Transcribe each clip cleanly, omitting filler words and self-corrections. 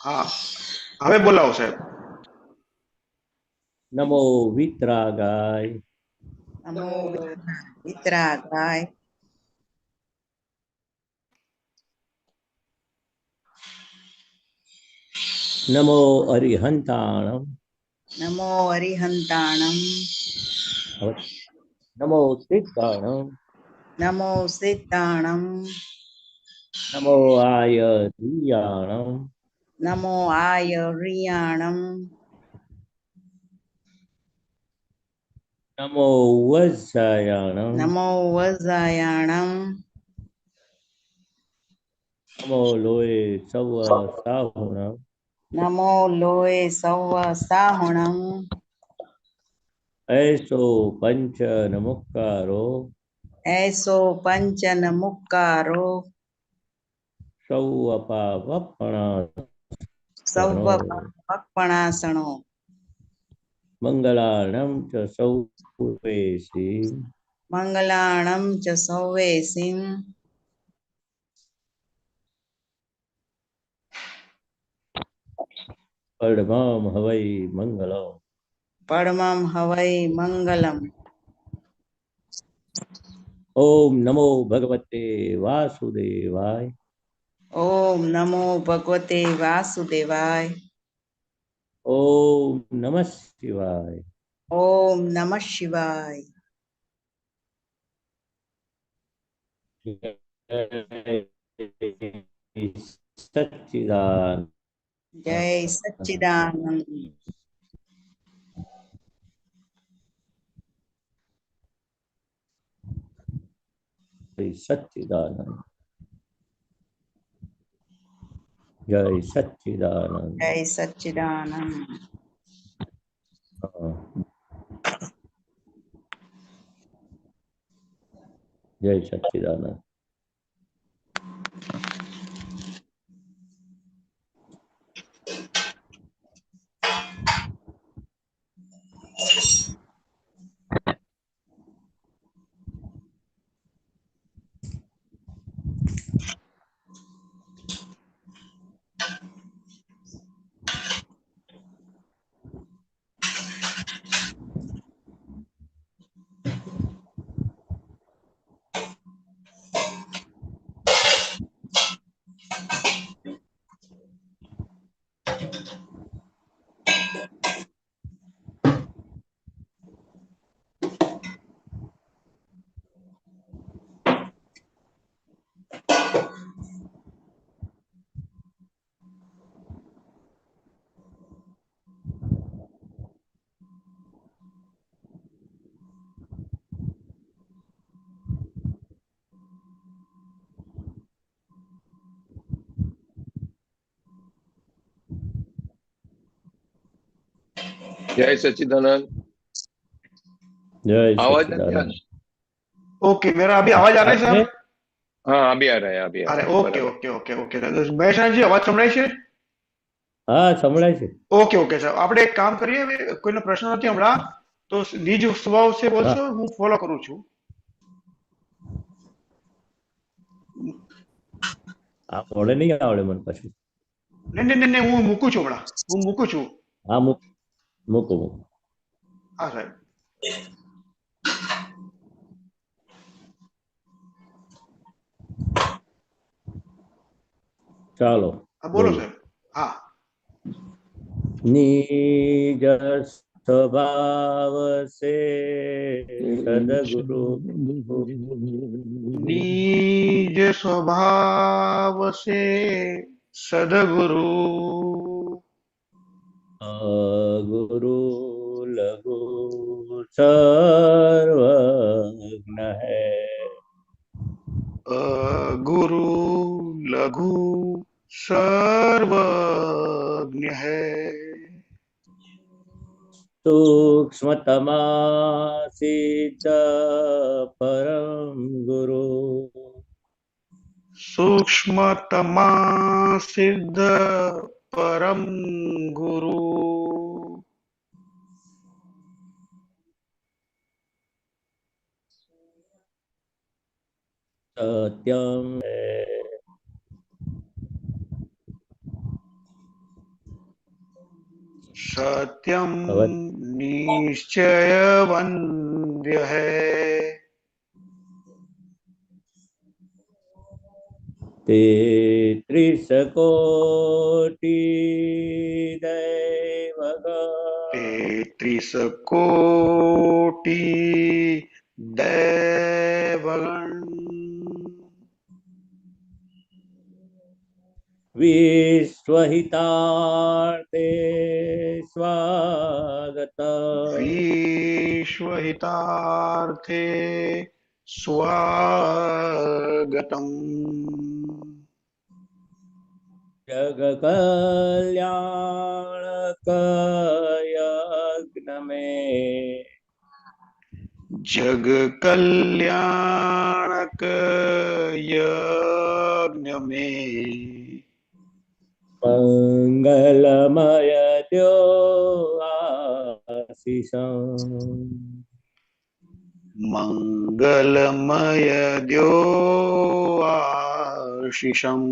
હા, હવે બોલાવો સાહેબ. નમો વિતરાગાય. નમો વિતરાગાય. નમો અરિહંતાણમ. નમો અરિહંતાણમ. નમો સિદ્ધાણમ. નમો સિદ્ધાણમ. નમો આયર્યાણમ. નમો આયર્યાણમ. નમો વજ્જાયાણમ. નમો વજ્જાયાણમ. નમો લોય સવ સાહુણમ. નમો લોય સૌ સાહુણમ. એસો પંચ નમુક્કારો. એસો પંચન મુક્કારો. સૌ અપા વપણા. સૌ પક્પણાસણો. મંગળાણમ ચ સૌવેસી. મંગલાણમ ચ સૌવેસીમ. પડમામ હવૈ મંગલમ. પરમં હવૈ મંગલમ. ઓમ નમો ભગવતે વાસુદેવાય. ઓમ નમો ભગવતે વાસુદેવાય. ઓમ નમઃ શિવાય. ઓમ નમઃ શિવાય. સચ્ચિદાનંદ. જય સચ્ચિદાનંદ. સચ્ચિદાનંદ. જય સચ્ચિદાનંદ. જય સચ્ચિદાનંદ. જય સચ્ચિદાનંદ. जय सच्चिदानंद। जय आवाज नहीं आ सच्चिदानंद। ओके, मेरा अभी आवाज आ रहा है साहब? हाँ, अभी आ रहा है, अभी आ अरे रहा है, ओके बराबर। ओके ओके ओके મહેશજી અવાજ સંભળાય છે? હા સંભળાય છે. ઓકે ઓકે સાહેબ, આપણે એક કામ કરીએ. હવે કોઈનો પ્રશ્ન નથી હમણાં, તો નિજ સ્વભાવ છે હા બોલશો, હું ફોલો કરું છું. આ મોડે નહીં આવડે મને પછી. નહીં નહીં નહીં નહીં, હું મૂકું છું હમણાં, હું મૂકું છું. હા મૂકો. હા સાહેબ. ચાલો હા બોલો બોલો. સાહેબ. હા. નિજ સ્વભાવ સે સદગુરુ. નિજ સ્વભાવ સે સદગુરુ. ગુરુ લઘુ સર્વજ્ઞ હૈ. गुरु लघु सर्वज्ञ है. सूक्ष्मतमा सिद्ध परम गुरु. सूक्ष्मतमा सिद्ध परम गुरु. सत्यम सत्यम भवत् निश्चय वन्द्य है। तेत्रिशकोटि दैवगण तेत्रिस कोटि दैवगण विश्वहितार्थे स्वागत विश्वहितार्थे स्वागतम्। जगकल्याणक यज्ञ में जग कल्याणक यज्ञ में मंगलमय द्यो आशीषम् मंगलमय द्यो आशीषम्।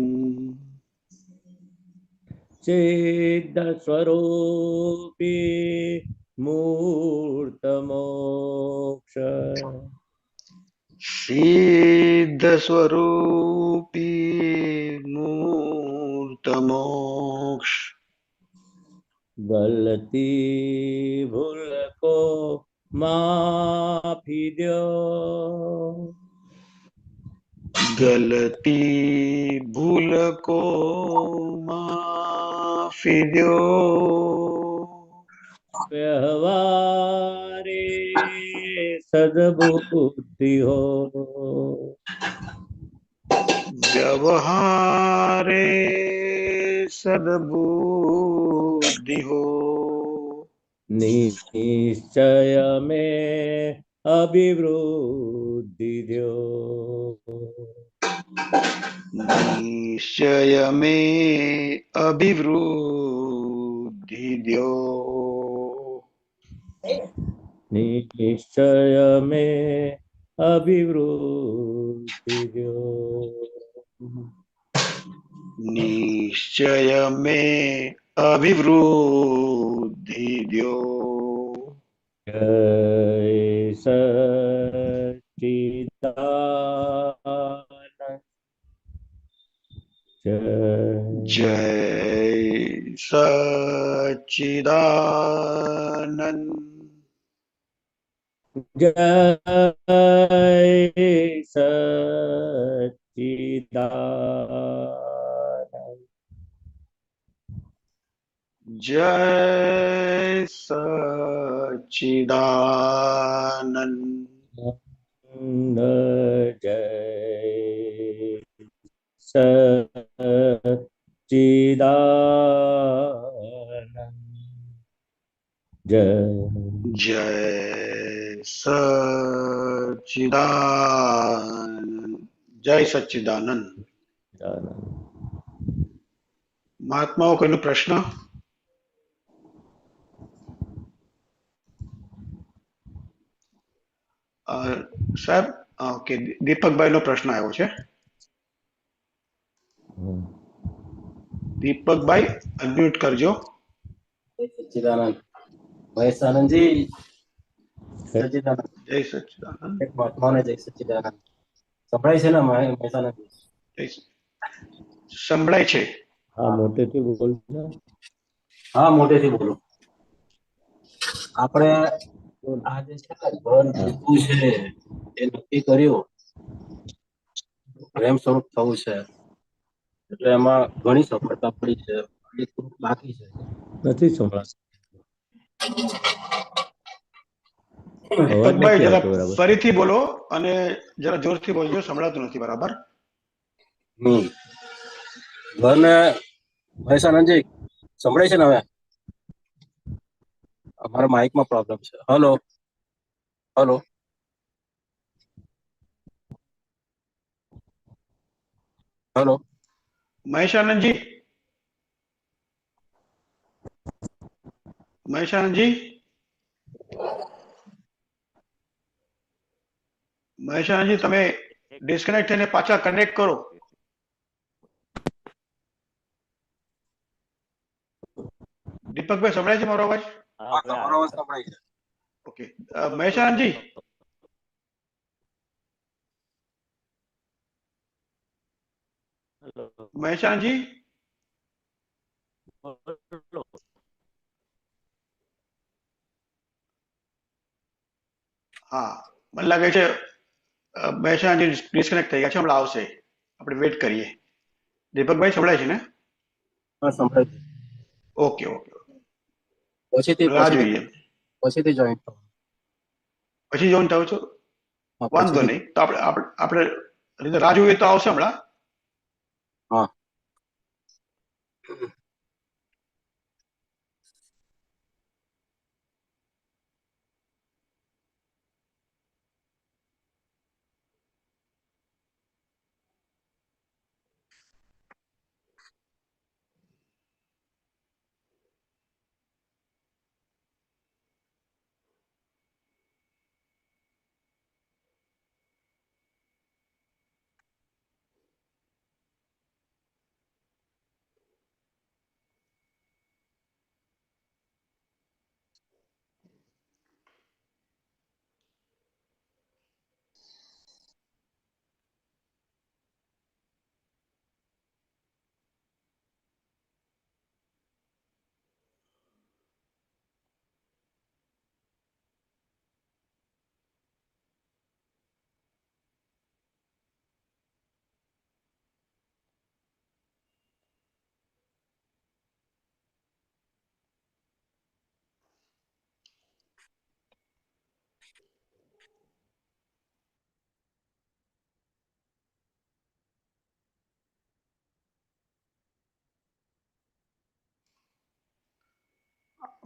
सिद्ध स्वरूपी मूर्त मोक्ष सिद्ध स्वरूपी मूर्त मोक्ष। गलती भूल को माफी दो गलती भूल को माफी दो। व्यवहारे सद्बुद्धि हो व्यवहारे सद्बुद्धि हो। निश्चय में अभिवृद्धि दो निश्चय में अभिवृद्धि दो। निश्चय में अभिवृद्धि दो निश्चय में अभिवृद्धि दो। जय सच्चिदानंद जय सच्चिदानंद। जय सच्चिदानंद जय सच्चिदानंद। जय सच्चिदानंद जय सच्चिदानंद। जय सच्चिदानंद। મહાત્માઓ કોઈનો પ્રશ્ન? સાહેબ ઓકે, દીપકભાઈ નો પ્રશ્ન આવ્યો છે. દીપકભાઈ અનમ્યુટ કરજો. સચ્ચિદાનંદ મહેશ આનંદજી, સચ્ચિદાનંદ જય સચ્ચિદાનંદ. એક મહાત્માને જય સચ્ચિદાનંદ સંભળાય છે ને મહેશ આનંદજી? સંભળાય છે. हाँ मोटे થી બોલ હા, મોટેથી બોલો. આપણે આ જે છે ઘર જીતવું છે એ નક્કી કર્યું, પ્રેમ સ્વરૂપ થવું છે, એટલે એમાં ઘણી સફળતા પડી છે, હજી થોડુંક બાકી છે. નથી સંભળાતું. દીપકભાઈ જરા ફરીથી બોલો અને જરા જોરથી બોલજો, સંભળાતું નથી બરાબર. ઘરને મહેશ આનંદજી સંભળાય છે ને હવે? અમારા માઇકમાં પ્રોબ્લેમ છે. Hello hello hello Maheshanandji, Maheshanandji, Maheshanandji તમે ડિસ્કનેક્ટ થઈને પાછા કનેક્ટ કરો. દીપકભાઈ સંભળાય છે મારો અવાજ? હા, તમારો અવાજ સંભળાય છે. ઓકે. મહેશાનજી, મહેશાનજી, હા, મને લાગે છે મહેશાનજી ડિસ્કનેક્ટ થઈ ગયા છે, હમણાં આવશે. આપણે વેઇટ કરીએ. દીપકભાઈ સંભળાય છે ને? હા, સંભળાય છે. Okay okay. પછીથી રાહ પછીથી જોઈએ. પછીથી જોઈન થવું. પછી જોઈન થાવ છો? હા, વાંધો પછીથી. નહીં. તો આપણે રાહ જોઈએ તો આવશે હમણાં. હા.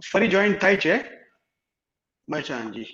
ફરી જોઈન થાય છે મહેશાનજી.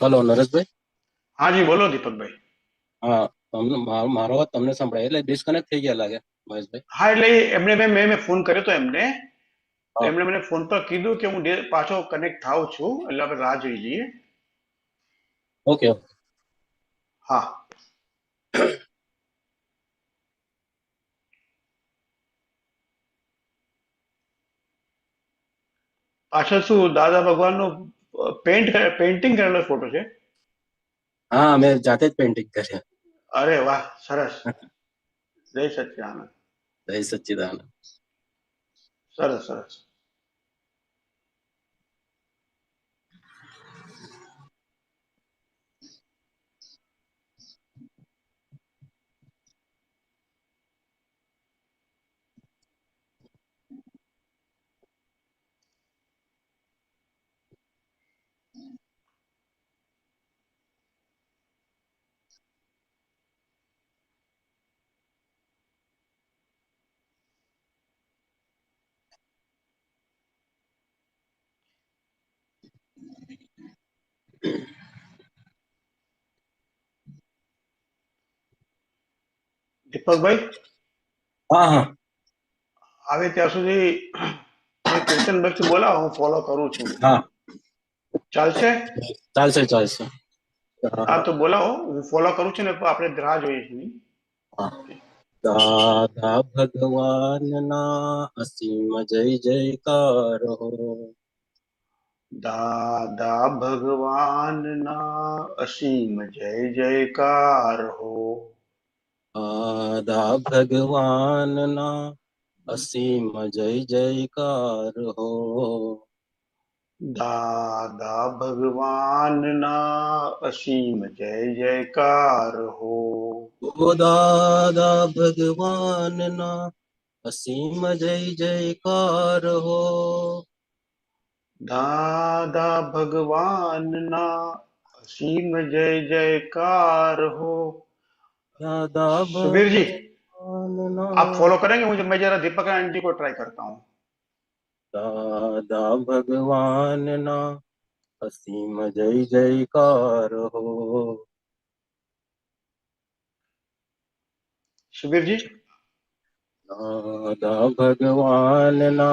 હલો, નરેશભાઈ. હાજી બોલો દીપકભાઈ. હા, તમને મારો અવાજ તમને સંભળાય એટલે ડિસ્કનેક્ટ થઈ ગયા લાગે મહેશભાઈ. હા એટલે એમને મેં ફોન કર્યો તો એમને, તો હા. એમણે મને ફોન પર કીધું કે હું પાછો કનેક્ટ થાઉં છું, એટલે આપણે રાહ જોઈ લઈએ. ઓકે. હા. પાછળ શું દાદા ભગવાનનું પેઇન્ટિંગ કરેલો ફોટો છે? હા, મેં જાતે જ પેઇન્ટિંગ કર્યા. અરે વાહ, સરસ. જય સચ્ચિદાનંદ. જય સચ્ચિદાનંદ. સરસ સરસ. દીપકભાઈ હા હા આવે ત્યાં સુધી તમે ક્વેશ્ચન બોક્સ બોલાવો, હું ફોલો કરું છું. હા ચાલશે? ચાલશે ચાલશે હા તો બોલાવો, હું ફોલો કરું છું ને આપણે રાહ જોઈએ છીએ. હા. દાદા ભગવાનના અસીમ જય જયકાર હો. દાદા ભગવાનના અસીમ જય જયકાર હો. દાદા ભગવાનના અસીમ જય જયકાર હો. દાદા ભગવાનના અસીમ જય જયકાર હો. ઓ દાદા ભગવાનના અસીમ જય જયકાર હો. દાદા ભગવાનના અસીમ જય જયકાર હો. दादा सुबीर जी भगवानना आप फॉलो करेंगे मुझे? मैं जरा दीपक आंटी को ट्राई करता हूँ. दादा भगवानना असीम जय जयकार हो. सुबीर जी दादा भगवानना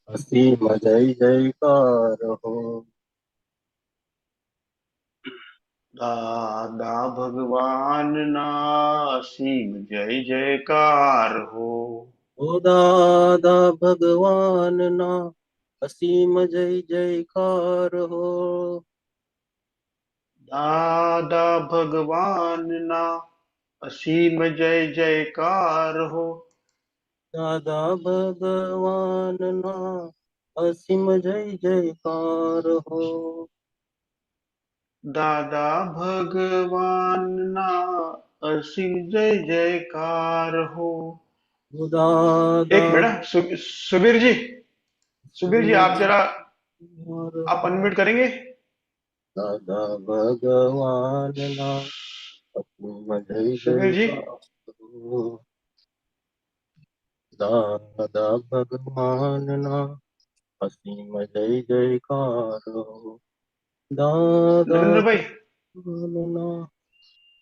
असीम जय जयकार हो. दादा भगवानના અસીમ જય જયકાર હો. ओ दादा भगवानना असीम जय जयकार हो. દાદા ભગવાનના અસીમ જય જયકાર હો. दादा भगवानना असीम जय जयकार हो. દાદા ભગવાનના અસીમ જય જયકાર હો. एक दादा मिनट सुबीर जी आप जरा आप अनम्यूट करेंगे? दादा भगवानना असीम जय सुबीर जी जयकार हो. दादा भगवानना असीम जय जयकार हो. दादा नरेंद्र भाई भगवानना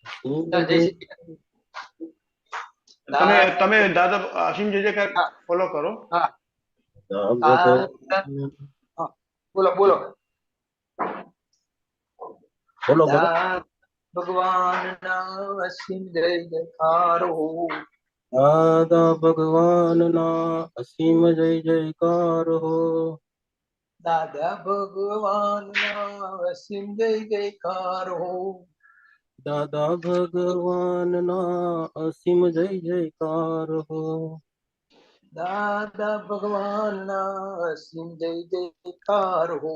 असीम જય जय શ્રી તમે કૃષ્ણ. તમે દાદા અસીમ જય જયકાર હા ફોલો કરો. હા ભગવાન હા. બોલો બોલો. બોલો બોલો. ભગવાનના અસીમ જય જયકાર હો. દાદા ભગવાનના અસીમ જય જયકાર હો. દાદા ભગવાનના અસીમ જય જયકાર હો. દાદા ભગવાનના અસીમ જય જયકાર હો. દાદા ભગવાનના અસીમ જય જયકાર હો.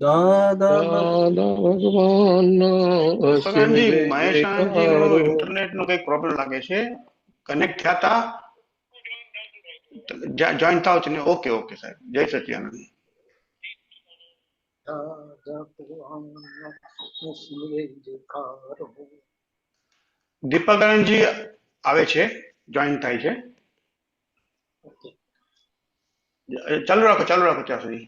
દાદા દાદા ભગવાનના અસીમ દીપકાનજી જય મહેશાનજી નો જયકાર હો. ઇન્ટરનેટ નો કઈક પ્રોબ્લેમ લાગે છે. કનેક્ટ થયા તા જોઈન થાવ છે ને? ઓકે ઓકે સાહેબ, જય સચિદાનંદ. દાદા ભગવાનના અસીમ જય જયકાર હો. દીપકાનંદજી આવે છે, જોઈન થાય છે. ઓકે. ચાલુ રાખો ત્યાં સુધી.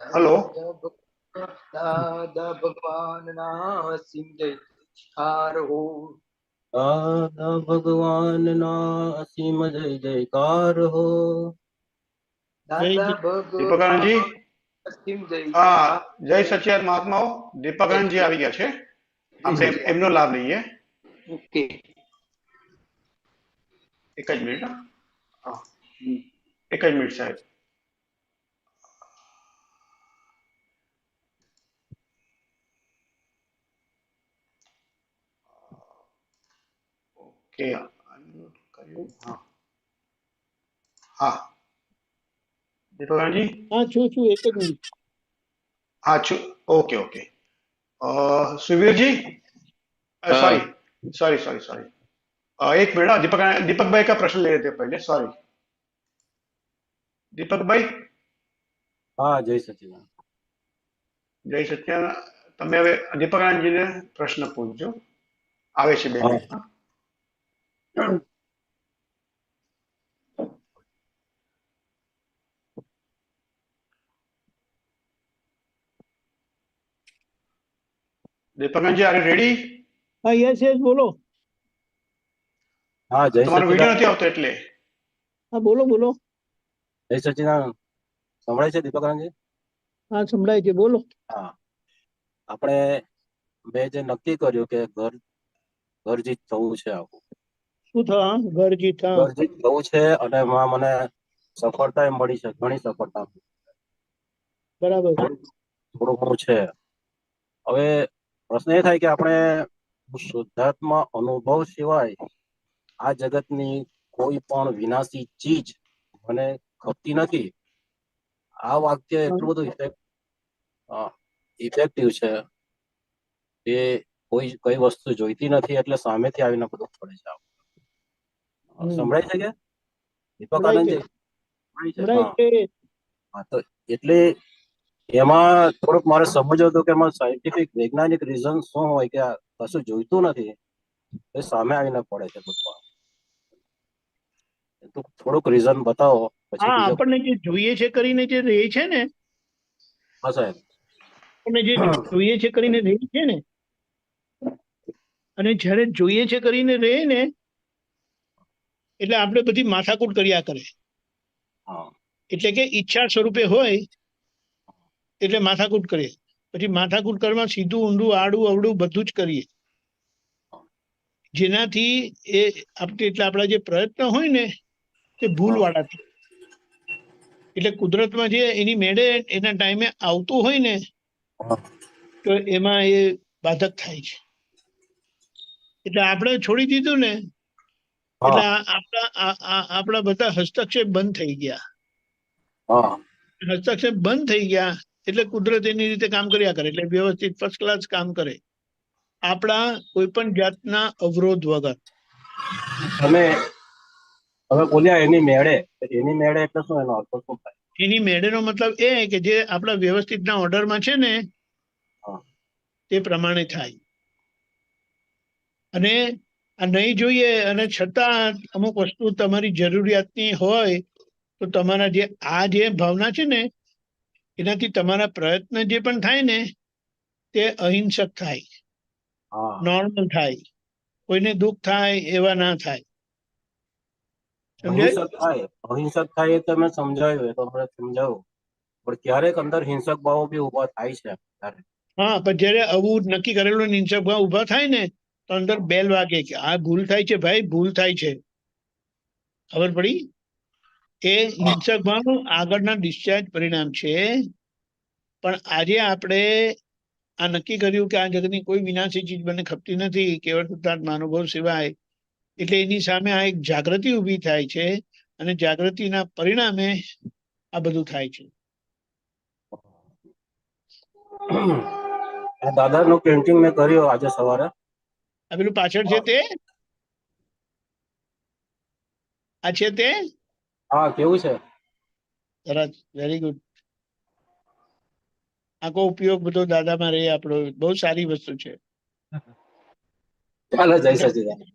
હલો દાદા ભગવાનના અસીમ જય જયકાર હો. દાદા ભગવાનના અસીમ જય જયકાર હો. દાદા દીપકાનંદજી ભગવાન અસીમ જય હા, જયકાર જય હો. સચિદાન મહાત્માઓ. દીપકાનંદજી આવી ગયા છે, આપણે એમનો લાભ લઈએ. ઓકે. એક જ મિનિટ. હા, એક જ મિનિટ સાહેબ. ઓકે, unmute કર્યું. હા હા દીપકાનંદજી હા છું એક જ મિનિટ. હા છું. Okay okay. सुवीर जी હા सॉरी सॉरी सॉरी सॉरी एक मिनट हाँ, दीपक भाई का प्रश्न ले लेते हैं पहले. सॉरी दीपक भाई, હા જય સચિદાન. જય સત્યા. તમે હવે દીપકાનંદજીને પ્રશ્ન પૂછજો. આવે છે 2 હા મિનિટમાં. Deepakji are ready? હા યસ યસ બોલો. હા, જય તમારો વિડીયો સચિદાનંદ. નથી આવતો એટલે. હા બોલો બોલો. જય સચિદાનંદ. સંભળાય છે દીપકરાનજી? હા સંભળાય છે, બોલો. હા, આપણે મેં જે નક્કી કર્યું કે ઘર જીત થવું છે, આખું શું થવા ઘર જીત? હા ઘર જીત થવું છે, અને એમાં મને સફળતા મળી છે, ઘણી સફળતા. બરાબર. થોડું ઘણું છે. હવે પ્રશ્ન એ થાય કે આપણે શુદ્ધાત્મા અનુભવ સિવાય આ જગતની કોઈ પણ વિનાશી ચીજ મને ખપતી નથી. આ વાક્ય હા. એટલું બધું ઇફેક્ટિવ છે કે કઈ વસ્તુ જોઈતી નથી એટલે સામેથી આવીને બધું પડે છે. સંભળાય છે કે દીપક સંભળાય છે, આનંદજી? સંભળાય છે? સંભળાય હા. છે. હા, તો એટલે એમાં થોડુંક મારે સમજવું હતું કે એમાં સાયન્ટિફિક વૈજ્ઞાનિક રીઝન શું હોય કે આ કશું જોઈતું નથી એ સામે આવીને પડે છે બધું. તો થોડુંક રીઝન બતાવો પછી હા બીજો. આપણને જે જોઈએ છે કરીને જે રહે છે ને, હા સાહેબ. આપણને જે જોઈએ છે કરીને રહે છે ને, અને જ્યારે જોઈએ છે કરીને રહે ને એટલે આપણે બધી માથાકૂટ કર્યા કરે. હા. એટલે કે ઈચ્છા સ્વરૂપે હોય એટલે માથાકૂટ કરીએ, પછી માથાકૂટ કરવા સીધું ઊંડું આડું અવડું બધું જ કરીએ, જેનાથી એ એટલે આપણા જે પ્રયત્ન હોય ને તે ભૂલવાળા થાય. એટલે કુદરતમાં જે એની મેળે એના ટાઈમે આવતું હોય ને તો એમાં એ બાધક થાય છે. એટલે આપણે છોડી દીધું ને એટલે આપણા બધા હસ્તક્ષેપ બંધ થઈ ગયા. હા. હસ્તક્ષેપ બંધ થઈ ગયા એટલે કુદરત એની રીતે કામ કર્યા કરે, એટલે વ્યવસ્થિત ફર્સ્ટ ક્લાસ કામ કરે આપણા કોઈ પણ જાતના અવરોધ વગર. તમે હવે બોલ્યા એની મેળે એટલે શું? એનો અર્થ શું થાય? એની મેળેનો મતલબ એ કે જે આપણા વ્યવસ્થિતના ઓર્ડરમાં છે ને હા. તે પ્રમાણે થાય. અને આ નહીં જોઈએ અને છતાં અમુક વસ્તુ તમારી જરૂરિયાતની હોય તો તમારા જે ભાવના છે ને એનાથી તમારા પ્રયત્ન જે પણ થાય ને તે અહિંસક થાય, હા. નોર્મલ થાય, કોઈને દુઃખ થાય એવા ના થાય. સમજાય? અહિંસક થાય એ તમે સમજાયું, એ તો મને સમજાવું, પણ ક્યારેક અંદર હિંસક ભાવો બી ઉભા થાય છે ત્યારે. હા, પણ જયારે આવું નક્કી કરેલું હિંસક ભાવ ઉભા થાય ને તો અંદર બેલ વાગે કે આ ભૂલ થાય છે, ભાઈ ભૂલ થાય છે. ખબર પડી? એ હિંસક ભાવ આગળના ડિસ્ચાર્જ પરિણામ છે. પણ આજે આપણે આ નક્કી કર્યું કે આ જગતની કોઈ વિનાશી ચીજ મને ખપતી નથી કેવળ શુદ્ધાત્મા અનુભવ સિવાય, એટલે એની સામે આ એક જાગૃતિ ઊભી થાય છે અને જાગૃતિના પરિણામે આ બધું થાય છે. દાદાનું પેન્ટિંગ મેં કર્યું આજે સવારે. આ પેલું પાછળ છે તે આ છે તે હા, કેવું છે? સરસ, વેરી ગુડ. આખો ઉપયોગ બધો દાદામાં રહે આપણો, બહુ સારી વસ્તુ છે. ચાલો, જય સચિદાનંદ.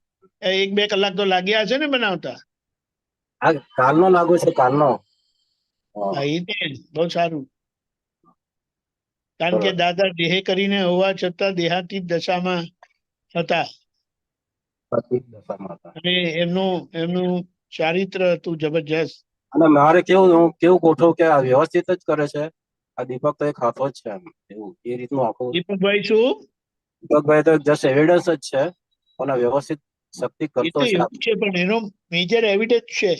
1-2 કલાક તો લાગ્યા હશે ને બનાવતા? આ કાલનો લાગુ છે, કાલનો. હા, એ બહુ સારું. કારણ કે દાદા દેહ કરીને હોવા છતાં દેહાતીત દશામાં હતા અને એમનું ચારિત્ર હતું જબરજસ્ત. અને મારે કેવું ગોઠવું કે આ વ્યવસ્થિત જ કરે છે. આ દીપક તો એક હાથો જ છે એમ, એવું એ રીતનું આખું. દીપકભાઈ શું? દીપકભાઈ તો જસ્ટ એવિડન્સ જ છે, પણ વ્યવસ્થિત શક્તિ એ કરતો તો છે. એવું છે, પણ એનો મેજર એવિડન્સ છે.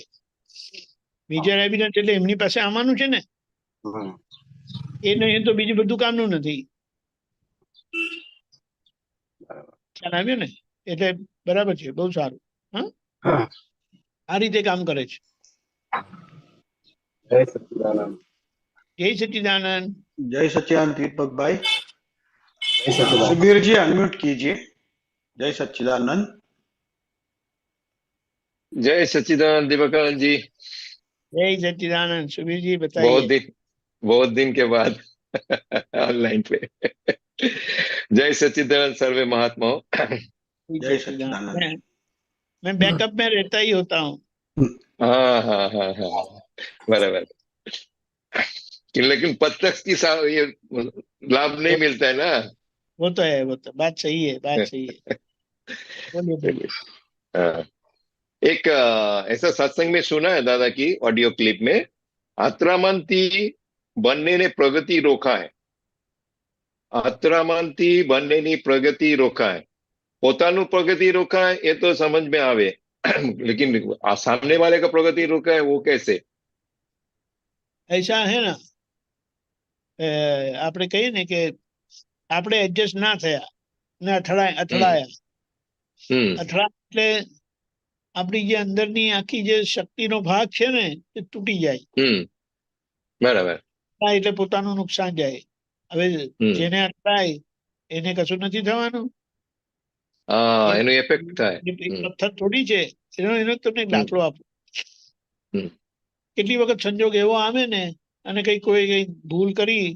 મેજર એવિડન્સ એટલે એમની પાસે આવવાનું છે ને, એ નહીં તો બીજું બધું કામનું નથી. ખ્યાલ આવ્યો ને? એટલે બરાબર છે, બહુ સારું. હા, આ રીતે કામ કરે છે. જય સચિદાનંદ. જય સચ્ચિદાનંદ. જય सच्चिदानंद दीपक भाई. જય સચિદાનંદ. सुबीर जी अनम्यूट कीजिए. जय सच्चिदानंद. जय सच्चिदानंद दिवाकर जी। जय सच्चिदानंद. सुबीर जी बताइए. बहुत दिन के बाद ऑनलाइन पे। जय सच्चिदानंद सर्वे महात्माओं। जय सच्चिदानंद. मैं बैकअप में रहता ही होता हूँ. हाँ हाँ हाँ हाँ, बराबर। लेकिन प्रत्यक्ष की ये लाभ नहीं मिलता है ना। वो तो बात सही है, बात सही है। बोलिए बोलिए। हाँ, एक ऐसा सत्संग में सुना है दादा की ऑडियो क्लिप में, આત્રામનથી બંનેને પ્રગતિ રોકાય, આત્રામનથી બંનેની પ્રગતિ રોકાય, પોતાનું પ્રગતિ रोकाए ये तो समझ में आवे लेकिन सामने वाले का प्रगति रोकाए वो कैसे? ऐसा है ना, આપણે કહીએ ને કે આપણે એડજસ્ટ ના થયા ને અથડાયા એટલે આપણી જે અંદરની આખી જે શક્તિનો ભાગ છે ને એ તૂટી જાય, બરાબર, એટલે પોતાનું નુકસાન જાય. હવે જેને અથડાય એને કશું નથી થવાનું, એનો ઇફેક્ટ થાય. પથ્થર થોડી છે. એનો તમને એક દાખલો આપું. કેટલી વખત સંજોગ એવો આવે ને અને કોઈ ભૂલ કરી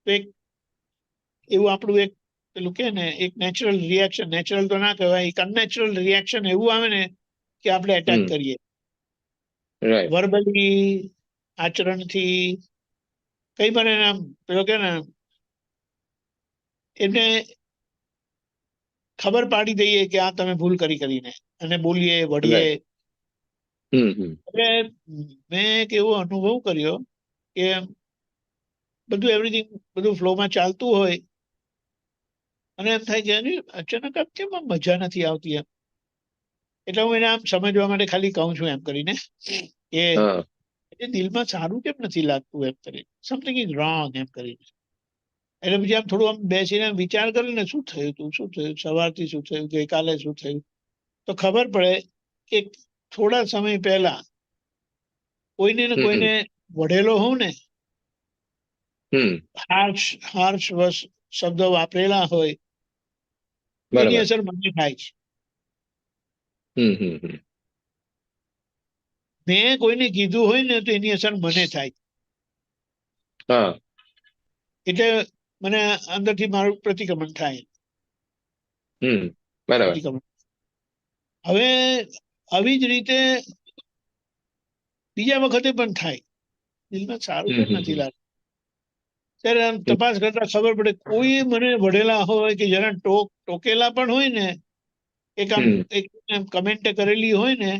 તો એક એવું આપણું એક પેલું કે ને એક નેચરલ રિએક્શન, નેચરલ તો ના કહેવાય, એક અનનેચરલ રિએક્શન એવું આવે ને કે આપણે એટેક કરીએ, વર્બલી, આચરણથી, કઈ પણ એના પેલો કે ને એમને ખબર પાડી દઈએ કે આ તમે ભૂલ કરીને અને બોલીએ, વળીએ. એટલે મેં એક એવો અનુભવ કર્યો કે બધું એવરીથિંગ બધું ફ્લોમાં ચાલતું હોય અને એમ થાય કે અચાનક કેમ આમ મજા નથી આવતી એમ. એટલે હું એને આમ સમજવા માટે ખાલી કહું છું એમ કરીને કે દિલમાં સારું કેમ નથી લાગતું એમ કરીને, સમથિંગ ઇઝ રોંગ એમ કરીને. એટલે પછી આમ થોડું આમ બેસીને વિચાર કરે ને શું થયું, સવારથી શું થયું, ગઈકાલે શું થયું, તો ખબર પડે કે થોડા સમય પહેલા કોઈને ને કોઈને વઢેલો હોઉં ને, હાર્શ શબ્દો વાપરેલા હોય એની અસર મને થાય છે. મેં કોઈને કીધું હોય ને તો એની અસર મને થાય, એટલે મને અંદરથી મારું પ્રતિક્રમણ થાય. હવે આવી જ રીતે બીજા વખતે પણ થાય, દિલમાં સારું કેમ નથી લાગતું. ત્યારે આમ તપાસ કરતા ખબર પડે કોઈ મને વઢેલા હોય કે જરા ટોકેલા પણ હોય ને, એક કમેન્ટ કરેલી હોય ને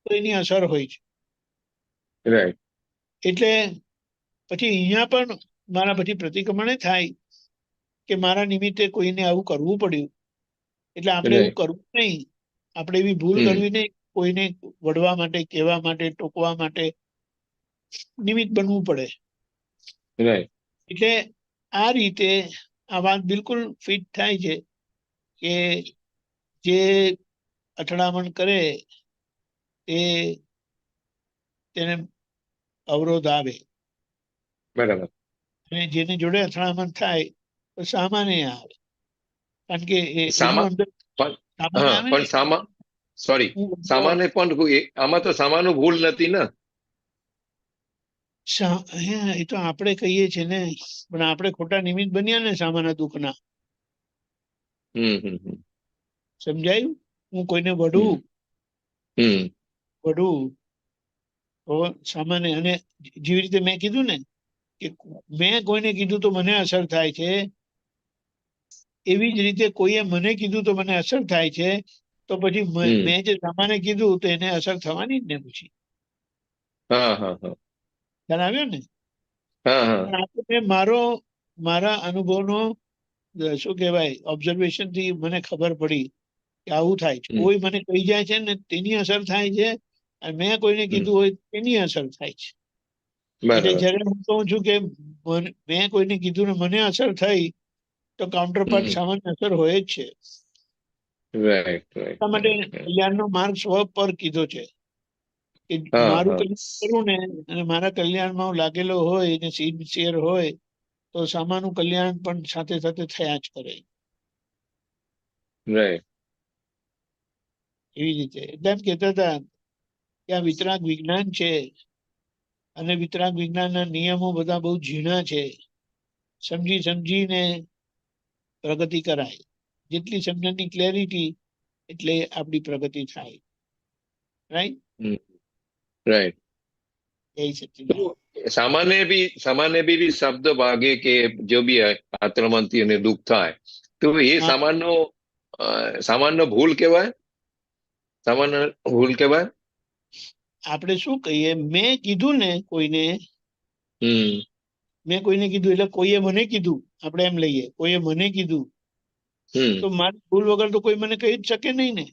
તો એની અસર હોય છે. એટલે પછી અહીંયા પણ મારા પછી પ્રતિક્રમણ થાય કે મારા નિમિત્તે કોઈને આવું કરવું પડ્યું, એટલે આપણે એવું કરવું નહીં, આપણે એવી ભૂલ કરવી નહીં. કોઈને વઢવા માટે, કહેવા માટે, ટોકવા માટે નિમિત્ત બનવું પડે. એટલે આ રીતે આ વાત બિલકુલ ફિટ થાય છે કે જે અથડામણ કરે તેને અવરોધ આવે, બરાબર, અને જેની જોડે અથડામણ થાય તો સામાન્ય આવે, કારણ કે સામાન્ય પણ આમાં તો સામાન્ય ભૂલ નથી ને. એ તો આપણે કહીએ છીએ ને, પણ આપણે ખોટા નિમિત્ત બન્યા ને સામાના દુઃખના. સમજાયું? હું કોઈને વઢું તો સામાન્ય, અને જેવી રીતે મેં કીધું ને કે મેં કોઈને કીધું તો મને અસર થાય છે, એવી જ રીતે કોઈએ મને કીધું તો મને અસર થાય છે, તો પછી મેં જે સામાન્ય કીધું તો એને અસર થવાની જ ને પછી. જણાવ્યો ને? મારા અનુભવનો શું કહેવાય, ઓબ્ઝર્વેશન થી મને ખબર પડી કે આવું થાય છે. કોઈ મને કહી જાય છે ને તેની અસર થાય છે, અને મેં કોઈને કીધું હોય તેની અસર થાય છે. એટલે જયારે હું કહું છું કે મેં કોઈને કીધું ને મને અસર થઈ, તો કાઉન્ટર પાર્ટ સામાન્ય અસર હોય જ છે. એટલા માટે કલ્યાણનો માર્ગ સ્વ પર કીધો છે કે મારું કલ્યાણ કરવું ને, અને મારા કલ્યાણમાં હું લાગેલો હોય ને સિન્સિયર હોય તો સામાનું કલ્યાણ પણ સાથે સાથે થયા જ કરે. એવી રીતે એટલે એમ કહેતા હતા કે આ વિતરાગ વિજ્ઞાન છે, અને વિતરાગ વિજ્ઞાનના નિયમો બધા બહુ ઝીણા છે. સમજી સમજીને પ્રગતિ કરાય. જેટલી સમજણની ક્લેરિટી એટલે આપણી પ્રગતિ થાય. રાઈટ? જય સચ્ચિદાનંદ. सामान्य भी शब्द भागे के जो भी है आक्रमणથી અને દુઃખ થાય તો એ હા સામાન્ય ભૂલ કહેવાય, સામાન્ય ભૂલ કહેવાય. આપણે શું કહીએ, મેં કીધું ને કોઈને, હમ મેં કોઈને કીધું એટલે કોઈએ મને કીધું, આપણે એમ લઈએ, કોઈએ મને કીધું હમ તો મારી ભૂલ વગર તો કોઈ મને કહી જ શકે નહીં ને.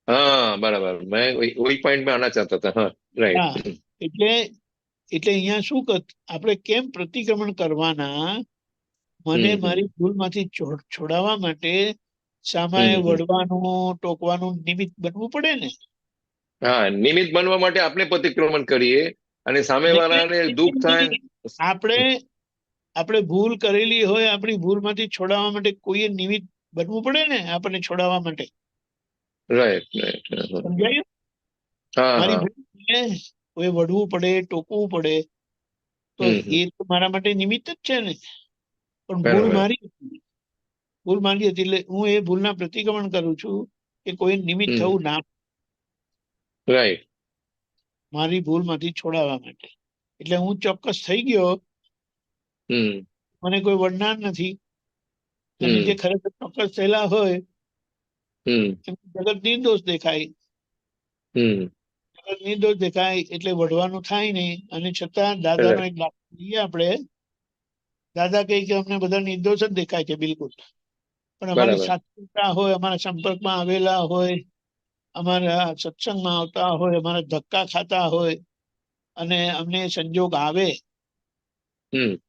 हाँ बराबर, मैं वही पॉइंट में आना चाहता था. हाँ राइट. હા, એટલે એટલે અહીંયા શું આપણે કેમ પ્રતિક્રમણ કરવાના, મને હમ મારી ભૂલમાંથી છોડાવવા માટે સામાએ હમ વળવાનું, ટોકવાનું નિમિત્ત બનવું પડે ને. હા, નિમિત્ત બનવા માટે આપણે પ્રતિક્રમણ કરીએ અને સામેવાળાને દુઃખ થાય. આપણે આપણે ભૂલ કરેલી હોય, આપણી ભૂલમાંથી છોડાવવા માટે કોઈએ નિમિત્ત બનવું પડે ને આપણને છોડાવવા માટે. Right right. સમજાયું? હા મારી હા. ભૂલ કોઈ વઢવું પડે, ટોકવું પડે, તો એ તો મારા માટે નિમિત્ત જ છે ને. પણ ભૂલ બરાબર. મારી હતી, ભૂલ મારી હતી, એટલે હું એ ભૂલના પ્રતિક્રમણ કરું છું કે કોઈ નિમિત્ત થવું ના, રાઈટ. મારી ભૂલમાંથી છોડાવવા માટે. એટલે હું ચોક્કસ થઈ ગયો, મને કોઈ વળનાર નથી. અને જે ખરેખર ચોક્કસ થયેલા હોય જગત નિર્દોષ દેખાય, જગત નિર્દોષ દેખાય એટલે વઢવાનું થાય નહીં. અને છતાં દાદાનો એક દાખલો લઈએ આપણે. દાદા કહે કે અમને બધા નિર્દોષ જ દેખાય છે બિલકુલ, પણ અમારી બરાબર. સાત્વિકતા હોય, અમારા સંપર્કમાં આવેલા હોય, અમારા સત્સંગમાં આવતા હોય, અમારા ધક્કા ખાતા હોય અને અમને સંજોગ આવે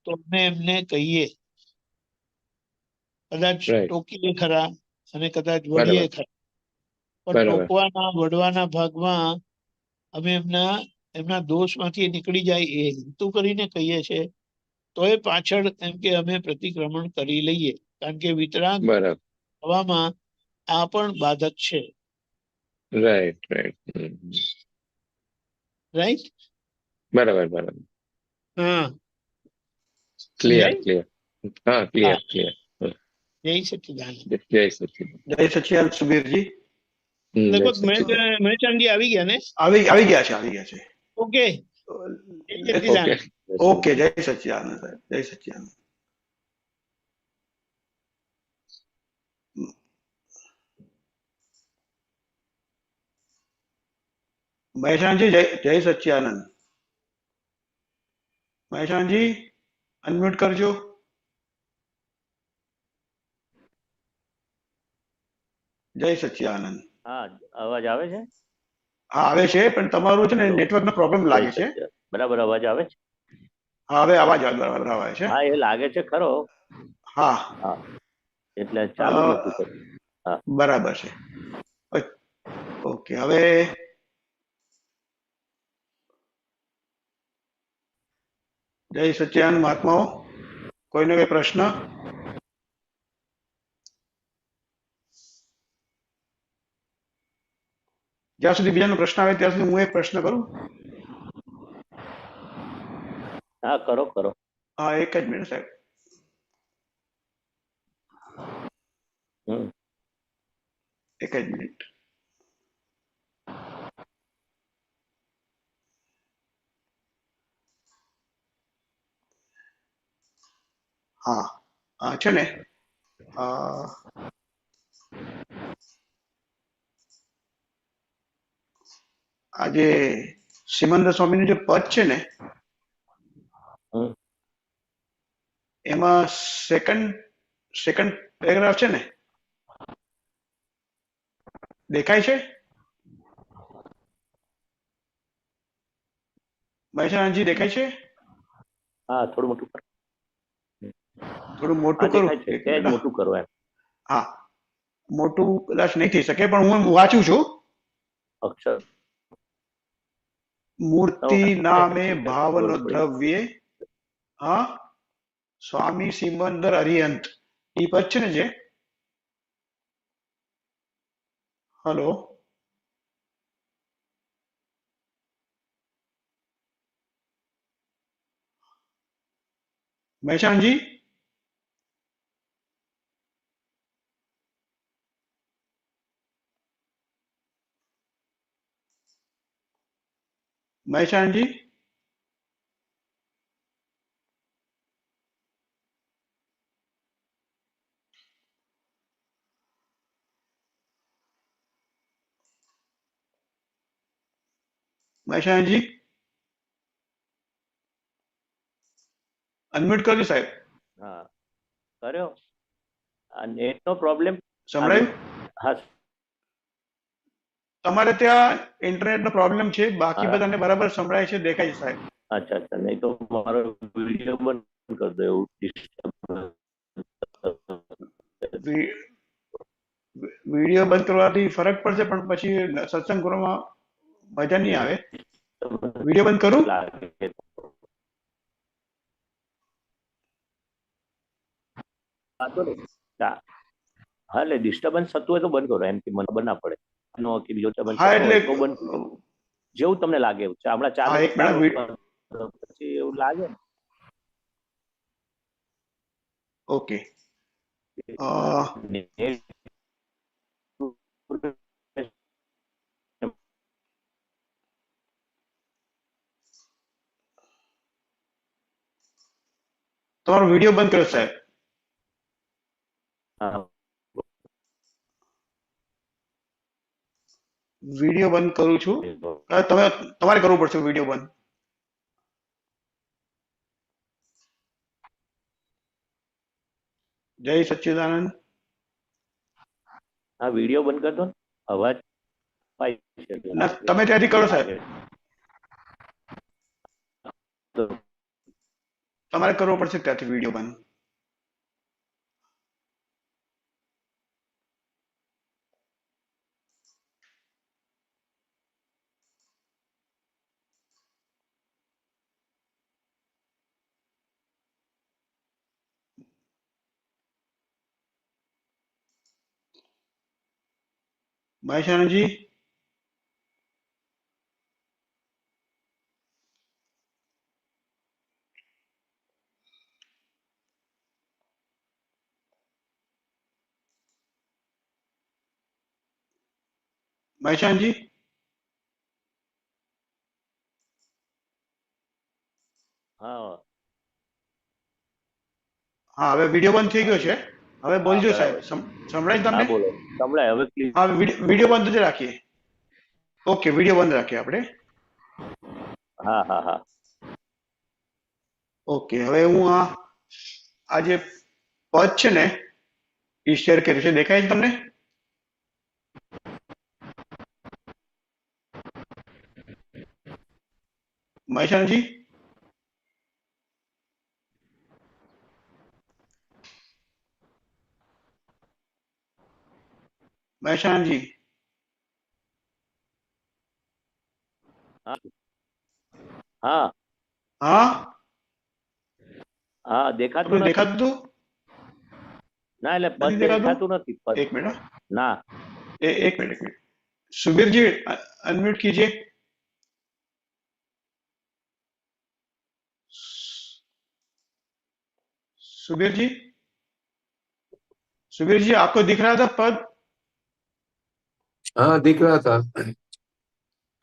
તો અમે એમને કહીએ, કદાચ રાઈટ. ટોકીએ ખરા અને કદાચ વળીએ બરાબર. ખરા, પણ બરાબર. ટોકવાના વઢવાના ભાગમાં અમે એમના દોષમાંથી નીકળી જાય એ હેતુ કરીને કહીએ છીએ. તો એ પાછળ એમ કે અમે પ્રતિક્રમણ કરી લઈએ, કારણ કે વિતરાગ બરાબર. થવામાં આ પણ બાધક છે. Right right. રાઈટ? બરાબર બરાબર. હા, ક્લિયર સમજાય? ક્લિયર. હા હા, ક્લિયર ક્લિયર. જય સચ્ચિદાનંદ. જય સચિન. જય સચિદાનંદ સુબીરજી. જય લગભગ સચિન. મહેચાંદી આવી ગયા ને? આવી ગયા છે, આવી ગયા છે. ઓકે, જય ઓકે. સચ્ચિદાનંદ. ઓકે, જય સચિદાનંદ સાહેબ, જય સચિદાનંદ. મહેશાનજી, જય સચિદાનંદ. મહેશાનજી, અનમ્યુટ કરજો. જય સચિદાનંદ. હા, અવાજ આવે છે? હા આવે છે, પણ તમારું છે ને હેલો. નેટવર્કનો પ્રોબ્લેમ જય લાગે છે. સચ્ચિદાનંદ. બરાબર અવાજ આવે છે? હા, હવે અવાજ બરાબર આવે છે. હા, એ લાગે છે ખરો. હા, હા, એટલે અ, ચાલુ જ નતું થતું. હા, બરાબર છે. ઓકે, હવે જય સચ્ચિદાનંદ મહાત્માઓ, કોઈને કોઈ પ્રશ્ન? જ્યાં સુધી બીજાનો પ્રશ્ન આવે ત્યાં સુધી હું એક પ્રશ્ન કરું. હા, કરો કરો. હા, એક જ મિનિટ સાહેબ. હમ. એક જ મિનિટ. હા, છે ને આજે સિમંદર સ્વામીનું જે પદ છે ને હમ. એમાં સેકન્ડ સેકન્ડ પેરેગ્રાફ છે ને, દેખાય છે મહેશાનજી? દેખાય છે? હા, થોડું મોટું કરો. થોડું હા, મોટું કરું, દેખાય છે. એક સહેજ મિનિટ. મોટું કરો એમ. હા, મોટું કદાચ નહીં થઈ શકે, પણ હું વાંચું છું. અક્ષર મૂર્તિ નામે ઠીક છે, ભાવન ખબર પડી. દ્રવ્ય, હા, સ્વામી સિમંદર અરિહંત, એ પદ છે ને જે, હલો મહેશાનજી, મહેશાનજી, મહેસાણાજી અનમ્યુટ કરજો સાહેબ. હા કર્યો. આ નેટનો પ્રોબ્લેમ. સંભળાયું? હા તમારે ત્યાં ઇન્ટરનેટનો પ્રોબ્લેમ છે, બાકી હા. બધાને બરાબર સંભળાય છે, દેખાય છે સાહેબ. અચ્છા અચ્છા, નહીં તો મારો વિડીયો બંધ કરી દો એવું વિડીયો બંધ કરવાથી ફરક પડશે, પણ પછી સત્સંગ કરવામાં મજા નહીં આવે. વિડીયો બંધ કરું? લાગે. વાંધો નહીં. હા એટલે ડિસ્ટર્બન્સ થતું હોય તો બંધ કરો, એમ કે મને ખબર ના પડે. એનો કે બીજો disturbance હા, થતો એટલે હોય તો બંધ કરો. જેવું તમને લાગે એવું છે. હમણાં હા, ચાલુ એક મિનિટ. પછી એવું લાગે ને ઓકે. તમારો વિડીયો બંધ કર્યો સાહેબ. હા, વિડીયો બંધ કરું છું. તમારે કરવું પડશે વિડીયો બંધ. જય સચ્ચિદાનંદ. હા વિડીયો બંધ કરી દો ને. અવાજ પાઈ છે. ના, તમે ત્યાંથી કરો સાહેબ. તમારે કરવો પડશે ત્યાંથી વિડીયો બંધ. મહેસાણાજી મહેસાણાજી હા હા, હવે વિડીયો બંધ થઈ ગયો છે. હવે બોલજો હા, સાહેબ. બરાબર. સંભળાય છે હા તમને? બોલો સંભળાય હવે ક્લિયર. હા, વિડીયો બંધ જ રાખીએ. ઓકે, વિડીયો બંધ રાખીએ આપણે. હા હા હા ઓકે, હવે હું આ જે પદ છે ને એ શેર કર્યું છે, દેખાય છે તમને? મહેસાણાજી મહેસાણાજી હા હા, હા દેખાતું તમને નથી. દેખાતું હતું? ના એટલે પદ નથી દેખાતું? દેખાતું નથી. પદ એક મિનિટ. ના. एक मिनट, एक मिनट. सुबीर जी अनम्यूट कीजिए. सुबीर जी, सुबीर जी आपको दिख रहा था पद? हाँ दिख रहा था।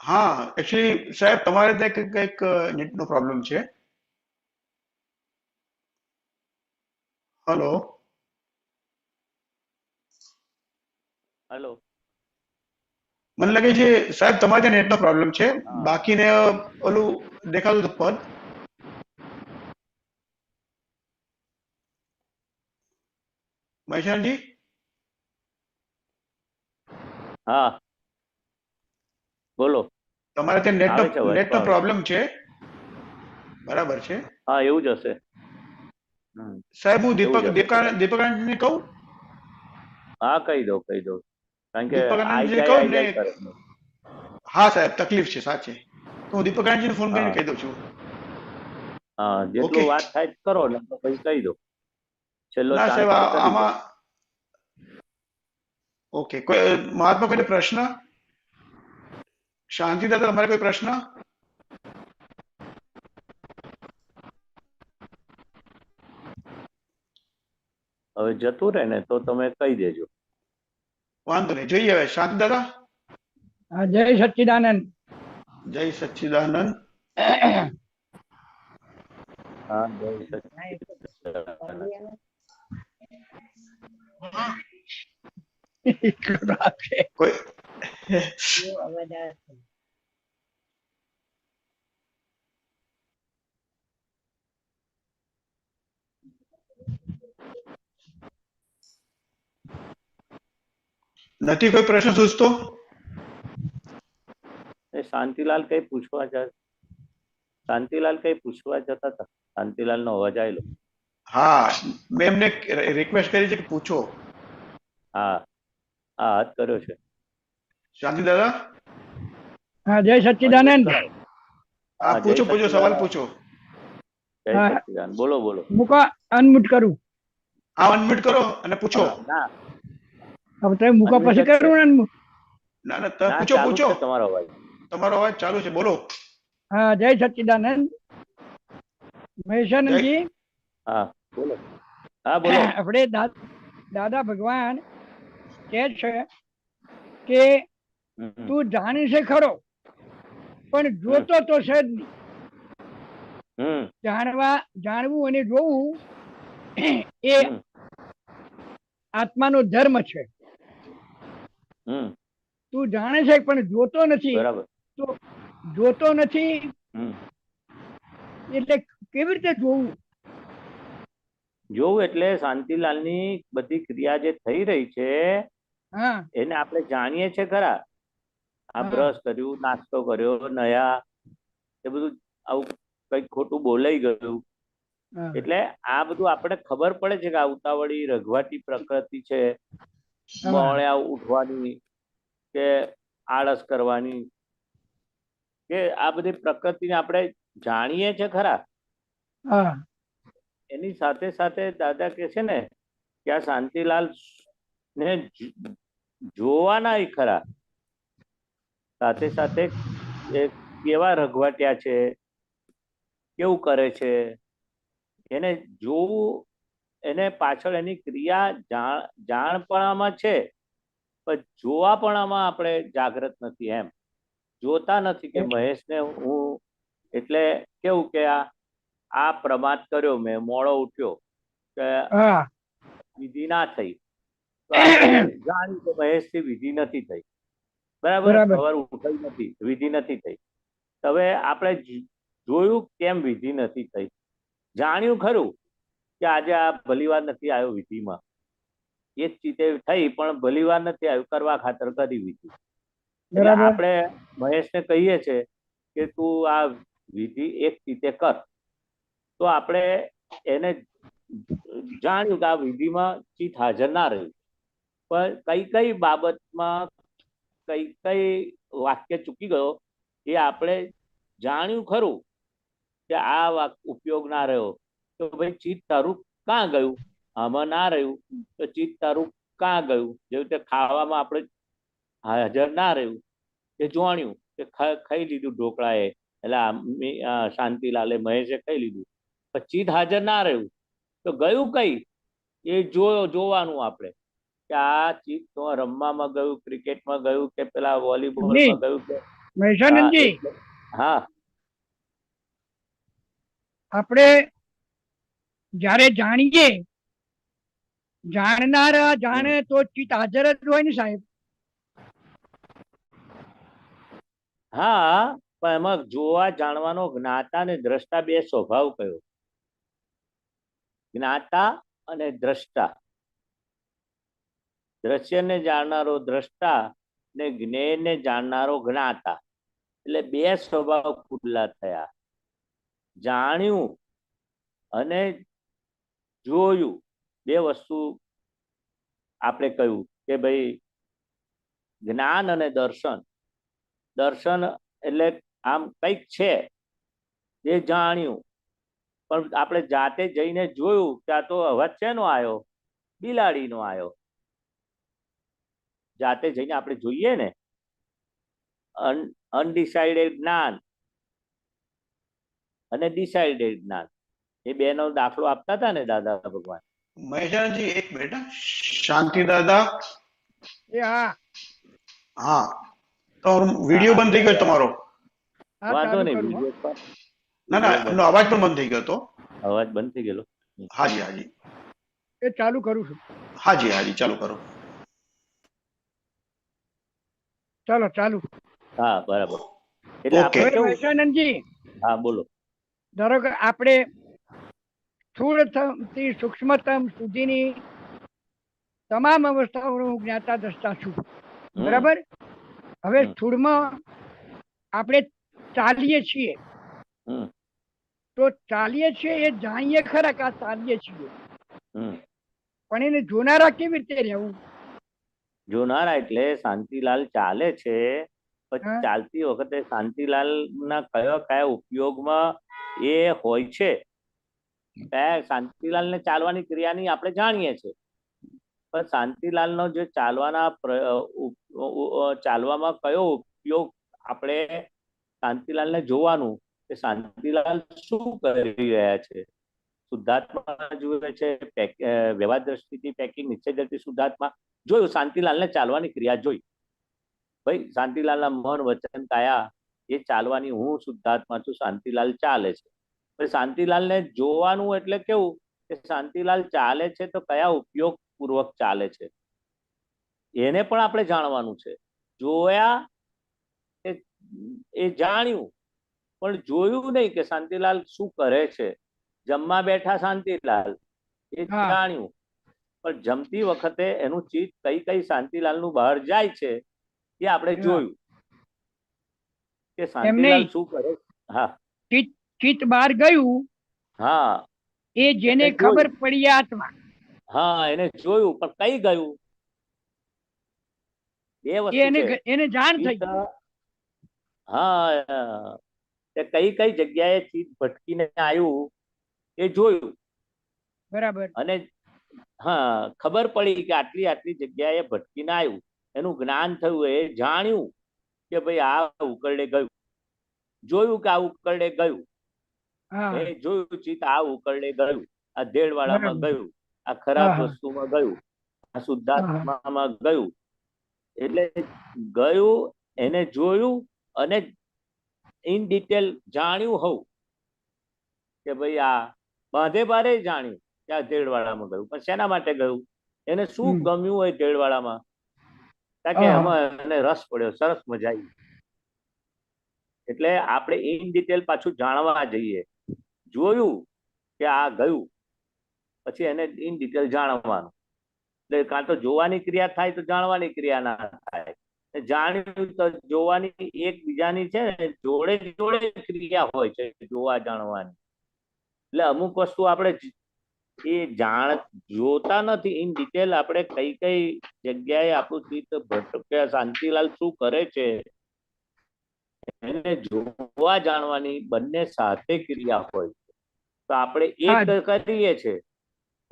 હા, એકચ્યુઅલી સાહેબ તમારે ત્યાં કંઈક નેટનો પ્રોબ્લેમ છે. હેલો. હેલો. મને લાગે છે સાહેબ તમારે ત્યાં નેટનો પ્રોબ્લેમ છે. હા. બાકીને ઓલું દેખાતું હતું પદ. મહેશાનજી હા બોલો. તમારે ત્યાં આવે છે અવાજ, નેટનો આવે. પ્રોબ્લેમ છે. બરાબર છે. હા એવું જ હશે. હમ. સાહેબ હું એવું જ હશે કદાચ. દીપકાનંદને કહું? હા કહી દો કારણ કે દીપકાનંદજીને આઈ કહું ને? જાય કરે. હા સાહેબ, તકલીફ છે સાચે. તો હું દીપકાનંદજીને ફોન કરીને હા કહી દઉં છું. હા ઓકે. જેટલું વાત થાય કરો ને તો પછી કહી દો. છેલ્લો ના ચાન્સ સાહેબ, છે કરી દો. આમાં ઓકે. કોઈ મહાત્મા કોઈ પ્રશ્ન? શાંતિ દાદા તમારે કોઈ પ્રશ્ન? હવે જતું રહે ને તો તમે કહી દેજો. વાંધો નહીં, જોઈએ હવે. શાંતિ દાદા, હા, જય સચ્ચિદાનંદ. જય સચ્ચિદાનંદ. હા જય સચ્ચિદાનંદ. કોઈ નથી કોઈ પ્રશ્ન સૂચતો? એ શાંતિલાલ કઈ પૂછવા શાંતિલાલ કઈ પૂછવા જતા હતા? શાંતિલાલ નો અવાજ આવેલો. હા, મેં એમને રિક્વેસ્ટ કરી છે કે પૂછો. હા હા, હાથ કર્યો છે. શાંતિ દાદા, હા જય સચ્ચિદાનંદ. હા જય પૂછો પૂછો, સવાલ સચ્ચિદાનંદ. પૂછો. જય હા. સચ્ચિદાનંદ. બોલો બોલો. મૂકો, અનમ્યુટ કરું. હા, અનમ્યુટ કરો અને પૂછો. ના હવે તમે મૂકો unmute પછી જ છે. કરું ને unmute. ના ના, તમે ના, પૂછો ચાલુ જ પૂછો, છે તમારો અવાજ. તમારો અવાજ ચાલુ છે, બોલો. હા જય સચ્ચિદાનંદ. મહેશાનંદજી, હા બોલો. હા બોલો. આપણે દાદા ભગવાન કહે છે કે હમ, તું જાણી છે ખરો પણ જોતો તો છે જ નહીં. હમ, જાણવું અને જોવું એ હમ, આત્માનો ધર્મ છે. હમ, તું જાણે છે પણ જોતો નથી. બરાબર. તો જોતો નથી હમ. એટલે કેવી રીતે જોવું? જોવું એટલે શાંતિલાલની બધી ક્રિયા જે થઈ રહી છે હા એને આપણે જાણીએ છે ખરા. આ હા બ્રશ કર્યું, નાસ્તો કર્યો, નયા, એ બધું આવું કઈક ખોટું બોલાઈ ગયું હા એટલે આ બધું આપણે ખબર પડે છે કે આ ઉતાવળી રઘવાટી પ્રકૃતિ છે, હા મોડે ઉઠવાની કે આળસ કરવાની, કે આ બધી પ્રકૃતિને આપણે જાણીએ છે ખરા. હા એની સાથે સાથે દાદા કે છે ને કે આ શાંતિલાલ ને જોવાના ખરા. સાથે સાથે એ કેવા રઘવાટ્યા છે, કેવું કરે છે, એને જોવું. એને પાછળ એની ક્રિયા જાણપણામાં છે, પણ જોવાપણામાં આપણે જાગૃત નથી. એમ જોતા નથી કે મહેશને હું એટલે કેવું કે આ પ્રમાદ કર્યો, મેં મોડો ઉઠ્યો કે હા વિધિ ના થઈ, તો આપણે જાણ્યું કે મહેશથી વિધિ નથી થઈ. બરાબર, બરાબર. સવાર ઉઠાઈ નથી, વિધિ નથી થઈ. હવે આપણે જોયું કેમ વિધિ નથી થઈ. જાણ્યું ખરું કે આજે આ ભલીવાર નથી આવ્યો વિધિમાં, એ જ ચીતે થઈ પણ ભલીવાર નથી આવ્યું, કરવા ખાતર કરી વિધિ. એટલે બરાબર. આપણે મહેશને કહીએ છે કે તું આ વિધિ એક ચીતે કર, તો આપણે એને જાણ્યું કે આ વિધિમાં ચિત્ત હાજર ના રહ્યું, પણ કઈ કઈ બાબતમાં કઈ કઈ વાક્ય ચૂકી ગયો એ આપણે જાણ્યું ખરું કે આ ઉપયોગ ના રહ્યો, તો ભાઈ ચિત્ત તારું કાં ગયું, આમાં ના રહ્યું તો ચિત્ત તારું કાં ગયું. જેવી રીતે ખાવામાં આપણે હાજર ના રહ્યું એ જાણ્યું કે ખાઈ લીધું ઢોકળાએ, એટલે શાંતિલાલે મહેશે ખાઈ લીધું, પણ ચિત્ત હાજર ના રહ્યું તો ગયું કઈ એ જોવાનું આપણે કે આ ચિત્ત તો રમવામાં ગયું, ક્રિકેટમાં ગયું કે પેલા વોલીબોલમાં ગયું કે. મહેશાનંદજી, હા, આપણે જ્યારે જાણીએ, જાણનારા જાણે તો ચિત્ત હાજર જ હોય ને સાહેબ. હા, પણ એમાં જોવા જાણવાનો જ્ઞાતા અને દ્રષ્ટા બે સ્વભાવ કયો? જ્ઞાતા અને દ્રષ્ટા. દ્રશ્યને જાણનારો દ્રષ્ટા ને જ્ઞેયને જાણનારો જ્ઞાતા, એટલે બે સ્વભાવ ખુલ્લા થયા. જાણ્યું અને જોયું બે વસ્તુ આપણે કહ્યું કે ભાઈ જ્ઞાન અને દર્શન. દર્શન એટલે આમ કંઈક છે એ જાણ્યું, પણ આપણે જાતે જઈને જોયું કે આ તો અવાજ શેનો આવ્યો, બિલાડીનો આવ્યો. જાતે જઈને આપણે જોઈએ ને. અનડિસાઇડેડ જ્ઞાન અને ડિસાઇડેડ જ્ઞાન, એ બે નો દાખલો આપતા હતા ને દાદા ભગવાન. મહેશાનજી એક મિનિટ, શાંતિ દાદા. હા હા, તો વિડીયો બંધ થઈ ગયો તમારો? હા વાંધો ચાલુ નહીં, કરું. વિડીયો ના ના, એમનો અવાજ પણ બંધ થઈ ગયો હતો. અવાજ બંધ થઈ ગયેલો. હાજી હાજી એ ચાલુ કરું છું. હાજી હાજી, ચાલુ કરો. ચાલો ચાલુ. હા બરાબર. એટલે ઓકે. આપણે હવે કેવું. મહેશાનંદજી, હા બોલો. ધારો કે આપણે સ્થૂળતમ થી સૂક્ષ્મતમ સુધીની તમામ અવસ્થાઓનો હું જ્ઞાતા દ્રષ્ટા છું. હમ, બરાબર. હવે હમ. સ્થૂળમાં આપણે ચાલીએ છીએ હમ, તો ચાલીએ છીએ એ જાણીએ ખરા કે આ ચાલીએ છીએ, હમ. પણ એને જોનારા કેવી રીતે રહેવું? જોનારા એટલે શાંતિલાલ ચાલે છે, પણ હા ચાલતી વખતે શાંતિલાલ ના કયા કયા ઉપયોગમાં એ હોય છે, કયા શાંતિલાલ ને ચાલવાની ક્રિયાની આપણે જાણીએ છીએ, પણ શાંતિલાલનો જે ચાલવામાં કયો ઉપયોગ આપણે શાંતિલાલને જોવાનું કે શાંતિલાલ શું કરી રહ્યા છે. શુદ્ધાત્મા જુએ છે, વ્યવહાર દ્રષ્ટિથી પેકિંગ નિશ્ચય દ્રષ્ટિ શુદ્ધાત્મા જોયું, શાંતિલાલને ચાલવાની ક્રિયા જોઈ. ભાઈ શાંતિલાલના મન વચન કાયા એ ચાલવાની, હું શુદ્ધાત્મા છું, શાંતિલાલ ચાલે છે. પછી શાંતિલાલને જોવાનું એટલે કેવું કે શાંતિલાલ ચાલે છે તો કયા ઉપયોગ પૂર્વક ચાલે છે એને પણ આપણે જાણવાનું છે. જોયા એ જાણ્યું, પણ જોયું નહીં કે શાંતિલાલ શું કરે છે. જમવા બેઠા શાંતિલાલ એ હા જાણ્યું, પણ જમતી વખતે એનું ચિત્ત કઈ કઈ શાંતિલાલનું બહાર જાય છે એ આપણે હા. જોયું કે એમ શાંતિલાલ નહીં, શું કરે. હા ચિત્ત બહાર ગયું હા એ જેને એ ખબર જોયું. પડી એ આત્મા. હા એને જોયું, પણ કઈ ગયું બે વસ્તુ એને છે. એને જાણ થઈ. ચિત્ત હા તે કઈ કઈ જગ્યાએ ચિત્ત ભટકીને આવ્યું એ જોયું, બરાબર. અને હા ખબર પડી કે આટલી આટલી જગ્યાએ ભટકીને આવ્યું, એનું જ્ઞાન થયું, એ જાણ્યું કે ભાઈ આ ઉકરડે ગયું, જોયું કે આ ઉકરડે ગયું, હા એ જોયું ચિત્ત આ ઉકરડે ગયું, આ ધેડવાળામાં બરાબર. ગયું, આ ખરાબ હા વસ્તુમાં ગયું, આ હા શુદ્ધાત્મામાં ગયું. એટલે ગયું એને જોયું અને ઇન ડિટેલ જાણ્યું હોઉં કે ભાઈ આ બાંધે બારે જાણ્યું કે આ ધેડવાળામાં ગયું, પણ શેના માટે ગયું, એને શું હમ. ગમ્યું હોય ધેડવાળામાં, કારણ કે હા એમાં એને રસ પડ્યો, સરસ મજા આવી. એટલે આપણે ઇન ડિટેલ પાછું જાણવા જઈએ. જોયું કે આ ગયું, પછી એને ઇન ડિટેલ જાણવાનું. એટલે કાં તો જોવાની ક્રિયા થાય તો જાણવાની ક્રિયા ના થાય, જાણ્યું તો જોવાની એકબીજાની છે ને જોડે જોડે ક્રિયા હોય છે જોવા જાણવાની. એટલે અમુક વસ્તુ આપણે એ જોતા નથી ઇન ડિટેલ, આપણે કઈ કઈ જગ્યાએ આપણું ચિત્ત ભટકે, શાંતિલાલ શું કરે છે એને જોવા જાણવાની બંને સાથે ક્રિયા હોય. તો આપણે એક હા કરીએ છીએ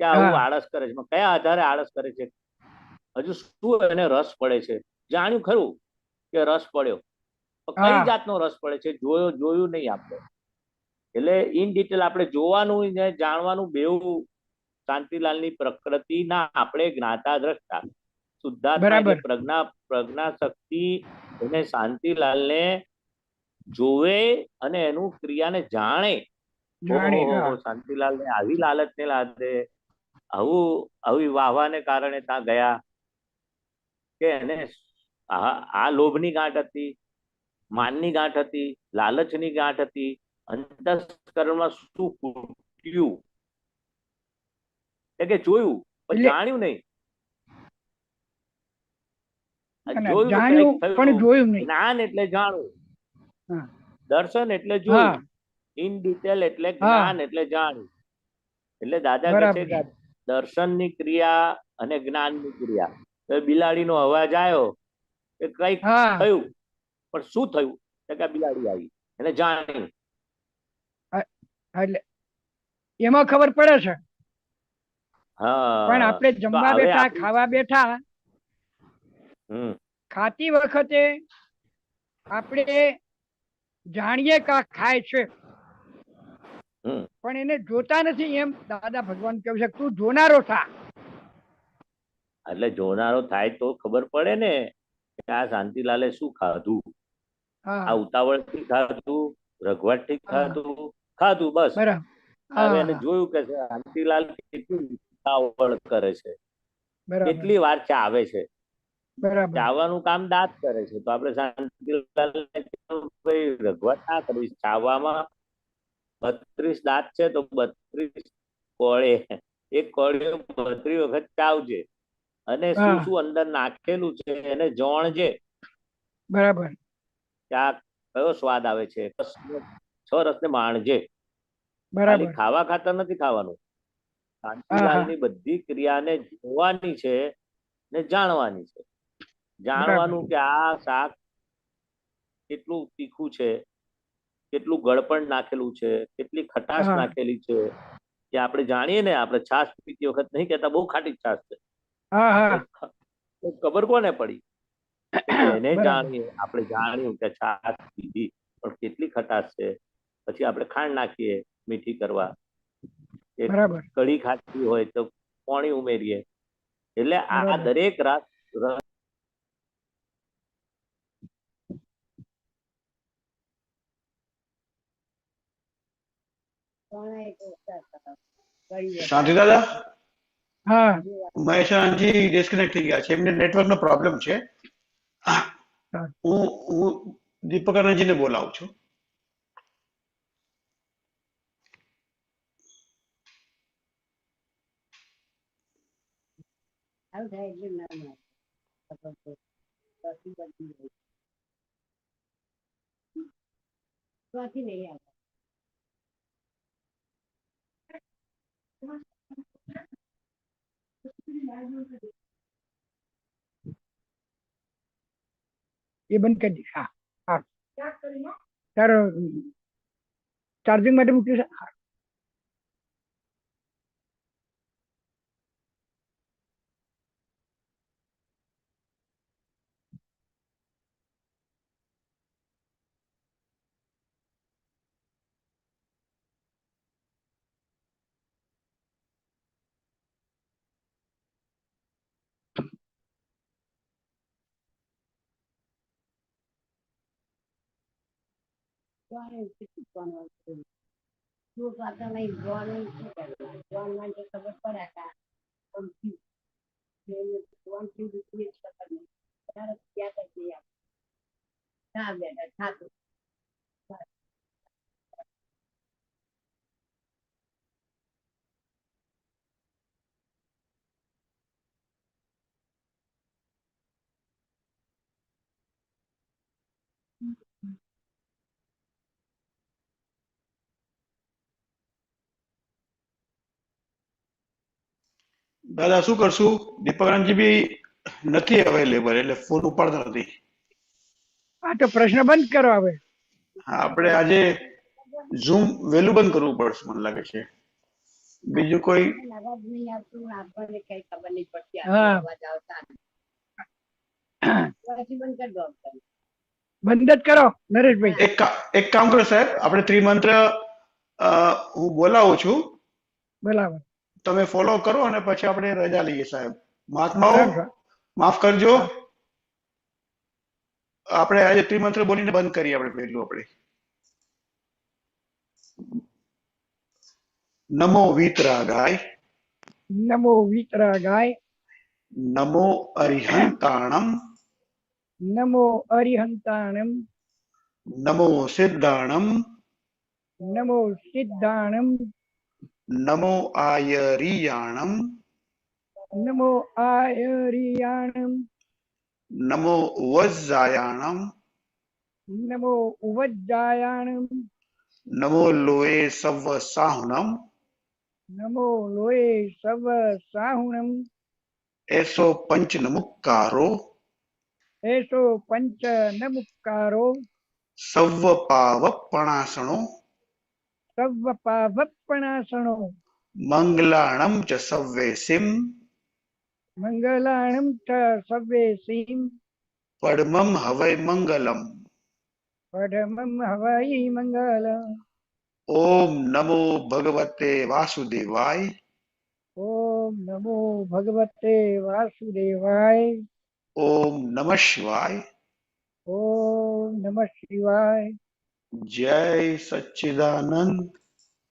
કે આવું હા આળસ કરે છે, કયા આધારે આળસ કરે છે, હજુ શું એને રસ પડે છે, જાણ્યું ખરું કે રસ પડ્યો, તો કઈ હા જાતનો રસ પડે છે જોયું નહીં આપણે. એટલે ઇન ડિટેલ આપણે જોવાનું ને જાણવાનું બેઉ શાંતિલાલની પ્રકૃતિના આપણે જ્ઞાતા દ્રષ્ટા. શુદ્ધાત્મા એટલે બરાબર. પ્રજ્ઞા શક્તિ એને શાંતિલાલને જોવે અને એનું ક્રિયાને જાણે. જાણે. હા ઓહો શાંતિલાલ ને આવી લાલચ ને લાદે, આવી વાહવાને કારણે ત્યાં ગયા કે એને આ લોભની ગાંઠ હતી, માનની ગાંઠ હતી, લાલચની ગાંઠ હતી, અંતસ્કરણમાં શું ફૂટ્યું કે જોયું પણ એટલે જાણ્યું નહીં. ના, ના, જોયું કઈક જાણ્યું પણ થયું, જોયું નહીં. જ્ઞાન એટલે જાણવું, હા દર્શન એટલે હા જોયું, ઇન ડિટેલ એટલે હા જ્ઞાન એટલે જાણ્યું. એટલે દાદા કહે છે બરાબર. કે દર્શનની ક્રિયા અને જ્ઞાનની ક્રિયા. તો બિલાડીનો અવાજ આવ્યો કે કઈક હા થયું, પણ શું થયું કે બિલાડી આવી, એને જાણ્યું. એટલે એમાં ખબર પડે છે. પણ હા આપણે તો જમવા હવે બેઠા, આપણું ખાવા બેઠા, હમ ખાતી વખતે આપણે જાણીએ કે આ ખાય છે, હમ પણ એને જોતા નથી. એમ દાદા ભગવાન કહે છે તું જોનારો થા. એટલે જોનારો થાય તો ખબર પડે ને કે આ શાંતિલાલે શું ખાધું, આ હા ઉતાવળથી ખાધું, રઘવાટથી હા ખાધું બસ. બરાબર. હવે એને હા જોયું કે શાંતિલાલ કેટલી ઉતાવળ કરે છે, બરાબર કેટલી વાર ચાવે છે. બરાબર. ચાવવાનું કામ દાંત કરે છે, તો આપણે શાંતિલાલને ભાઈ રઘવાટ ના કરીશ. ચાવવામાં 32 દાંત છે તો 32 કોળે, એક કોળીઓ 32 વખત ચાવજે. અને શું હા. શું અંદર નાખેલું છે એને જાણજે બરાબર. કે આ કયો સ્વાદ આવે છે, છ રસને માણજે. બરાબર. ખાલી ખાવા ખાતર નથી ખાવાનું. હા. શાંતિલાલની બધી ક્રિયાને જોવાની છે ને જાણવાની છે. જાણવાનું કે આ શાક કેટલું તીખું છે, કેટલું ગળપણ નાખેલું છે, કેટલી ખટાશ હા. નાખેલી છે. કે આપણે જાણીએ ને, આપણે છાશ પીતી વખત નહીં કહેતા બહુ ખાટી છાશ છે, હા હા તો ખબર કોને પડી? એને બરાબર. જાણીએ, આપણે જાણ્યું કે છાશ પીધી પણ કેટલી ખટાશ છે. પછી આપણે ખાંડ નાખીએ મીઠી કરવા, કે બરાબર. કઢી ખાતી હોય તો પાણી ઉમેરીએ. એટલે આ બરાબર. દરેક રસ શાંતિ દાદા, હા. મહેશાનજી ડિસ્કનેક્ટ થઈ ગયા છે, એમને નેટવર્કનો પ્રોબ્લેમ છે. હું દીપક આનંદજીને બોલાવું છું. એ બંધ કરી દઈશ. હા હા તારો ચાર્જિંગ માટે મૂક્યું છે. હા. દાદા શું કરશું? દીપક આનંદજી બી નથી અવેલેબલ, એટલે ફોન ઉપાડતા નથી. હા તો પ્રશ્ન બંધ કરો હવે. આપણે આજે ઝૂમ વહેલું બંધ કરવું પડશે મને લાગે છે. બીજું કોઈ હા બંધ જ કરો નરેશભાઈ. એક કામ કરો સાહેબ, આપણે ત્રિમંત્ર હું બોલાવું છું, બરાબર. તમે ફોલો કરો અને પછી આપણે રજા લઈએ સાહેબ. મહાત્માઓ સારું. માફ કરજો, હા. આપણે આજે ત્રિમંત્ર બોલીને બંધ કરીએ. આપણે પહેલું આપણે નમો વીતરાગાય, નમો વિતરાગાય, નમો અરિહંતાણમ, નમો અરિહંતાણમ, નમો સિદ્ધાણમ, નમો સિદ્ધાણમ, નમો આયરિયાણમ, નમો આયરિયાણમ, નમો વજ્જાયાણમ, નમો ઉવજ્જાયાણમ, નમો લોએ સવ્વ સાહુણમ, નમો લોએ સવ સાહુણમ, એસો પંચ નમુક્કારો, એસો પંચ નમુક્કારો, સવ્વ પાવપણાસણો, સવ પાવપણાસણો, મંગલાણમ ચ સવ્વેસિમ, મંગલાણમ ચ સવ્યેસીમ, પડમમ હવૈ મંગલમ. પડમમ હવાઈ મંગલમ. ઓમ નમો ભગવતે વાસુદેવાય, ઓમ નમો ભગવતે વાસુદેવાય, ઓમ નમઃ શિવાય, ઓમ નમઃ શિવાય. જય સચ્ચિદાનંદ.